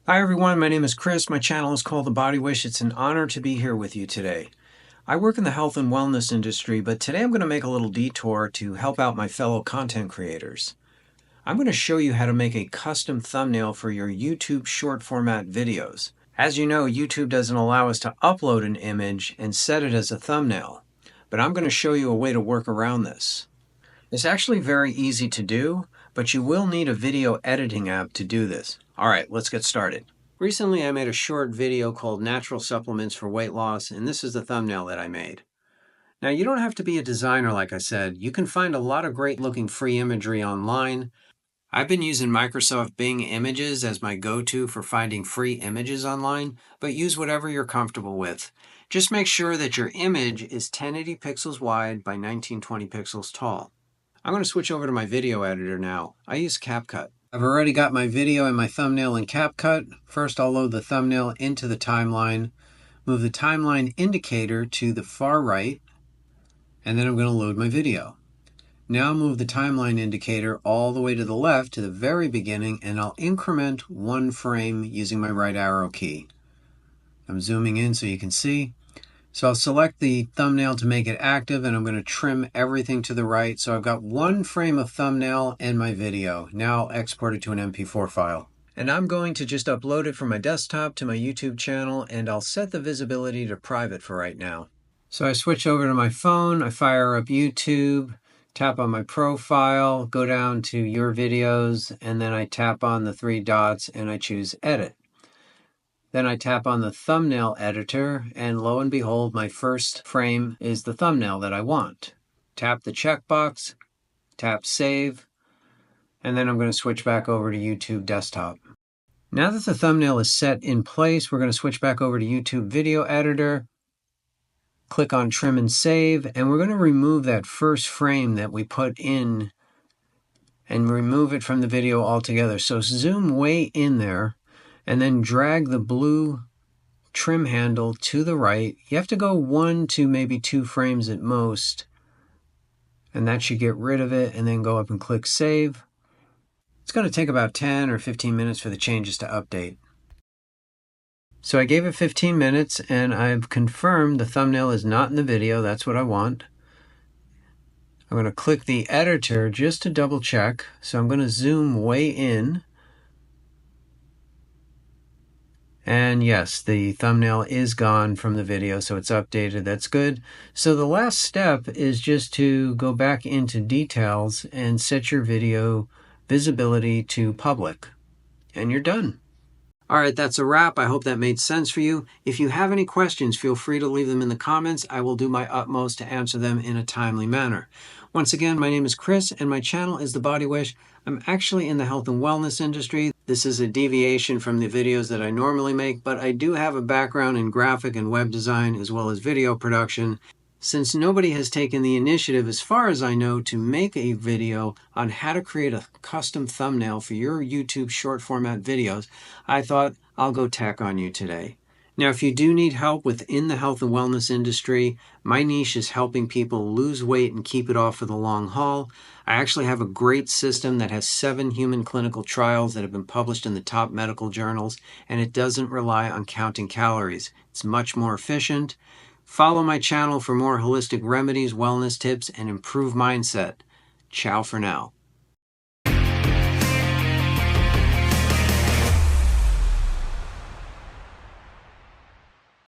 Hi everyone, my name is Chris. My channel is called The Body Wish. It's an honor to be here with you today. I work in the health and wellness industry, but today I'm going to make a little detour to help out my fellow content creators. I'm going to show you how to make a custom thumbnail for your YouTube short format videos. As you know, YouTube doesn't allow us to upload an image and set it as a thumbnail, but I'm going to show you a way to work around this. It's actually very easy to do, but you will need a video editing app to do this. Alright, let's get started. Recently I made a short video called Natural Supplements for Weight Loss, and this is the thumbnail that I made. Now you don't have to be a designer like I said. You can find a lot of great looking free imagery online. I've been using Microsoft Bing Images as my go-to for finding free images online, but use whatever you're comfortable with. Just make sure that your image is 1080 pixels wide by 1920 pixels tall. I'm going to switch over to my video editor now. I use CapCut. I've already got my video and my thumbnail in CapCut. First, I'll load the thumbnail into the timeline, move the timeline indicator to the far right, and then I'm going to load my video. Now move the timeline indicator all the way to the left to the very beginning, and I'll increment one frame using my right arrow key. I'm zooming in so you can see. So I'll select the thumbnail to make it active, and I'm going to trim everything to the right. So I've got one frame of thumbnail and my video. Now I'll export it to an MP4 file. And I'm going to just upload it from my desktop to my YouTube channel, and I'll set the visibility to private for right now. So I switch over to my phone, I fire up YouTube, tap on my profile, go down to your videos, and then I tap on the three dots and I choose Edit. Then I tap on the thumbnail editor, and lo and behold, my first frame is the thumbnail that I want. Tap the checkbox, tap Save, and then I'm going to switch back over to YouTube Desktop. Now that the thumbnail is set in place, we're going to switch back over to YouTube Video Editor, click on Trim and Save, and we're going to remove that first frame that we put in and remove it from the video altogether. So zoom way in there, and then drag the blue trim handle to the right. You have to go 1 to maybe 2 frames at most, and that should get rid of it, and then go up and click Save. It's going to take about 10 or 15 minutes for the changes to update. So I gave it 15 minutes, and I've confirmed the thumbnail is not in the video. That's what I want. I'm going to click the editor just to double check. So I'm going to zoom way in. And yes, the thumbnail is gone from the video, so it's updated. That's good. So the last step is just to go back into details and set your video visibility to public. And you're done. All right, that's a wrap. I hope that made sense for you. If you have any questions, feel free to leave them in the comments. I will do my utmost to answer them in a timely manner. Once again, my name is Chris, and my channel is The Body Wish. I'm actually in the health and wellness industry. This is a deviation from the videos that I normally make, but I do have a background in graphic and web design as well as video production. Since nobody has taken the initiative, as far as I know, to make a video on how to create a custom thumbnail for your YouTube short format videos, I thought I'll go tech on you today. Now, if you do need help within the health and wellness industry, my niche is helping people lose weight and keep it off for the long haul. I actually have a great system that has 7 human clinical trials that have been published in the top medical journals, and it doesn't rely on counting calories. It's much more efficient. Follow my channel for more holistic remedies, wellness tips, and improved mindset. Ciao for now.